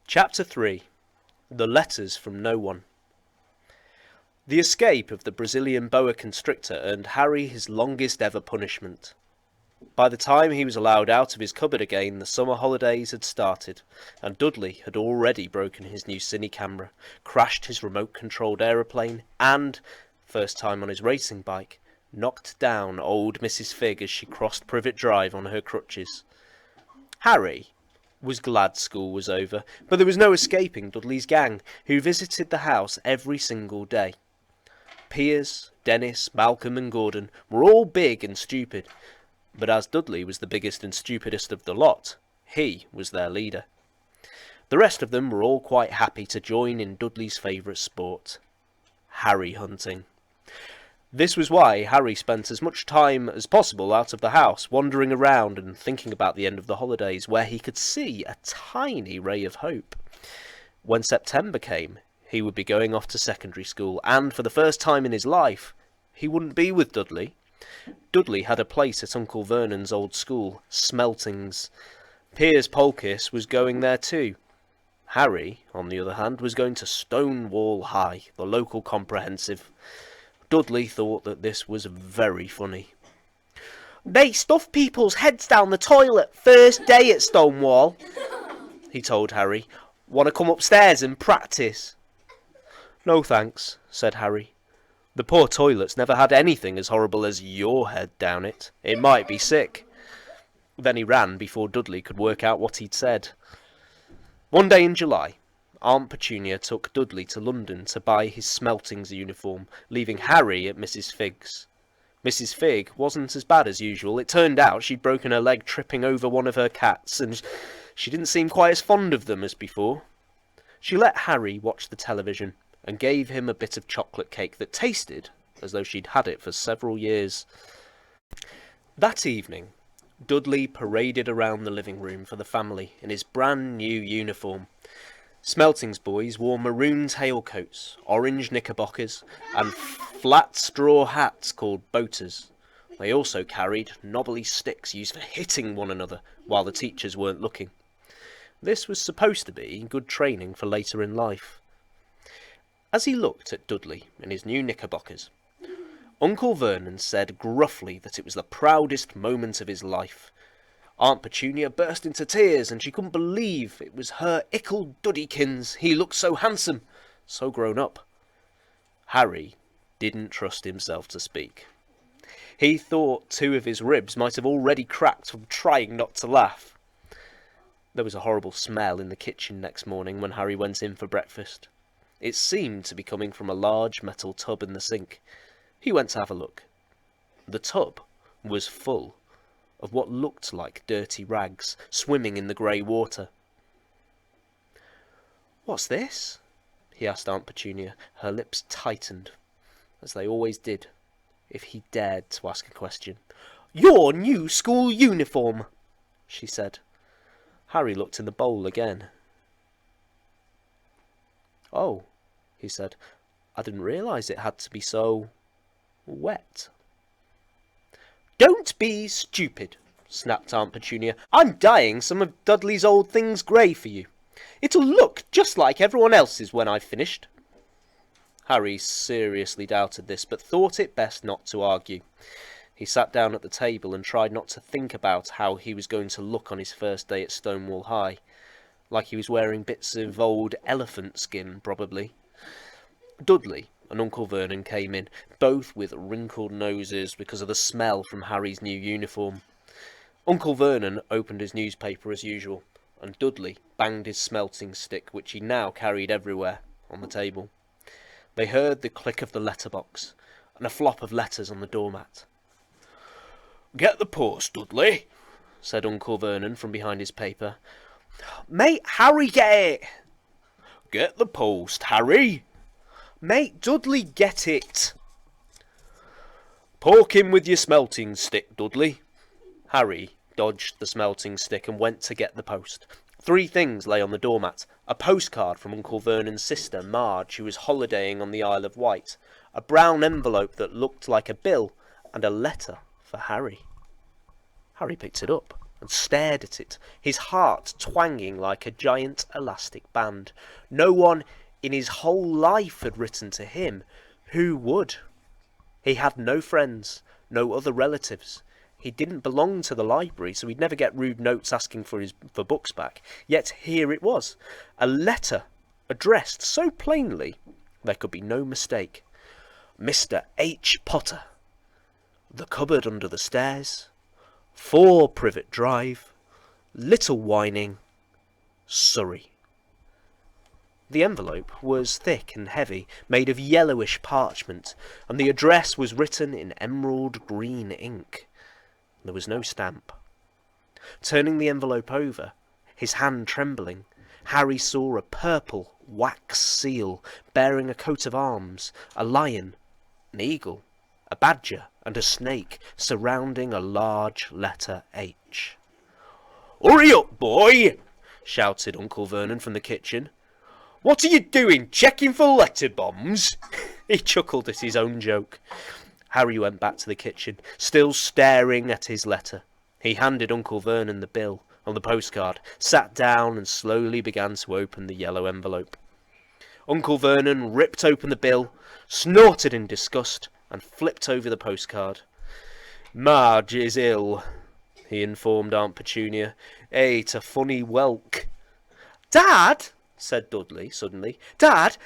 Chapter 3. The Letters from No One. The escape of the Brazilian boa constrictor earned Harry his longest ever punishment. By the time he was allowed out of his cupboard again, the summer holidays had started, and Dudley had already broken his new cine camera, crashed his remote-controlled aeroplane, and, first time on his racing bike, knocked down old Mrs. Figg as she crossed Privet Drive on her crutches. Harry was glad school was over, but there was no escaping Dudley's gang, who visited the house every single day. Piers, Dennis, Malcolm and Gordon were all big and stupid, but as Dudley was the biggest and stupidest of the lot, he was their leader. The rest of them were all quite happy to join in Dudley's favourite sport, Harry hunting. This was why Harry spent as much time as possible out of the house, wandering around and thinking about the end of the holidays, where he could see a tiny ray of hope. When September came, he would be going off to secondary school, and for the first time in his life, he wouldn't be with Dudley. Dudley had a place at Uncle Vernon's old school, Smeltings. Piers Polkiss was going there too. Harry, on the other hand, was going to Stonewall High, the local comprehensive. Dudley thought that this was very funny. "They stuff people's heads down the toilet first day at Stonewall," he told Harry. "Want to come upstairs and practice?" "No thanks," said Harry. "The poor toilet's never had anything as horrible as your head down it. It might be sick." Then he ran before Dudley could work out what he'd said. One day in July, Aunt Petunia took Dudley to London to buy his Smeltings uniform, leaving Harry at Mrs. Figg's. Mrs. Figg wasn't as bad as usual. It turned out she'd broken her leg tripping over one of her cats, and she didn't seem quite as fond of them as before. She let Harry watch the television, and gave him a bit of chocolate cake that tasted as though she'd had it for several years. That evening, Dudley paraded around the living room for the family in his brand new uniform. Smeltings boys wore maroon tailcoats, orange knickerbockers, and flat straw hats called boaters. They also carried knobbly sticks used for hitting one another while the teachers weren't looking. This was supposed to be good training for later in life. As he looked at Dudley in his new knickerbockers, Uncle Vernon said gruffly that it was the proudest moment of his life. Aunt Petunia burst into tears, and she couldn't believe it was her ickle Duddykins. He looked so handsome, so grown up. Harry didn't trust himself to speak. He thought 2 of his ribs might have already cracked from trying not to laugh. There was a horrible smell in the kitchen next morning when Harry went in for breakfast. It seemed to be coming from a large metal tub in the sink. He went to have a look. The tub was full of what looked like dirty rags, swimming in the grey water. "What's this?" he asked Aunt Petunia. Her lips tightened, as they always did, if he dared to ask a question. "Your new school uniform," she said. Harry looked in the bowl again. "Oh," he said, "I didn't realise it had to be so wet." "Don't be stupid," snapped Aunt Petunia. "I'm dyeing some of Dudley's old things grey for you. It'll look just like everyone else's when I've finished." Harry seriously doubted this, but thought it best not to argue. He sat down at the table and tried not to think about how he was going to look on his first day at Stonewall High. Like he was wearing bits of old elephant skin, probably. Dudley and Uncle Vernon came in, both with wrinkled noses because of the smell from Harry's new uniform. Uncle Vernon opened his newspaper as usual, and Dudley banged his smelting stick, which he now carried everywhere, on the table. They heard the click of the letterbox, and a flop of letters on the doormat. "Get the post, Dudley," said Uncle Vernon from behind his paper. "Mate, Harry get it." "Get the post, Harry." "Mate, Dudley get it." "Poke him with your smelting stick, Dudley." Harry dodged the smelting stick and went to get the post. 3 things lay on the doormat. A postcard from Uncle Vernon's sister, Marge, who was holidaying on the Isle of Wight, a brown envelope that looked like a bill, and a letter for Harry. Harry picked it up. and stared at it, his heart twanging like a giant elastic band. No one in his whole life had written to him. Who would? He had no friends, no other relatives. He didn't belong to the library, so he'd never get rude notes asking for books back. Yet here it was, a letter addressed so plainly there could be no mistake. Mr. H. Potter, The Cupboard Under the Stairs, 4 Privet Drive, Little Whining, Surrey. The envelope was thick and heavy, made of yellowish parchment, and the address was written in emerald green ink. There was no stamp. Turning the envelope over, his hand trembling, Harry saw a purple wax seal bearing a coat of arms, a lion, an eagle, a badger, and a snake surrounding a large letter H. "Hurry up, boy!" shouted Uncle Vernon from the kitchen. "What are you doing, checking for letter bombs?" He chuckled at his own joke. Harry went back to the kitchen, still staring at his letter. He handed Uncle Vernon the bill on the postcard, sat down and slowly began to open the yellow envelope. Uncle Vernon ripped open the bill, snorted in disgust, and flipped over the postcard. "Marge is ill," he informed Aunt Petunia. "Ate a funny whelk." "Dad," said Dudley suddenly. Dad,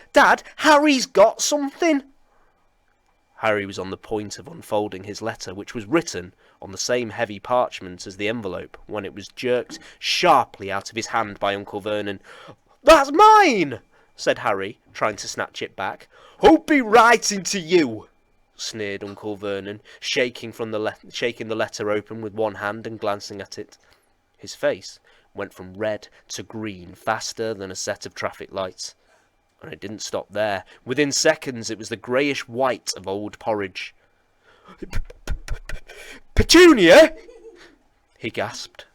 Harry's got something." Harry was on the point of unfolding his letter, which was written on the same heavy parchment as the envelope, when it was jerked sharply out of his hand by Uncle Vernon. "That's mine!" said Harry, trying to snatch it back. "Who'd be writing to you?" sneered Uncle Vernon, shaking the letter open with one hand and glancing at it. His face went from red to green faster than a set of traffic lights. And it didn't stop there. Within seconds, it was the greyish white of old porridge. "Petunia!" he gasped.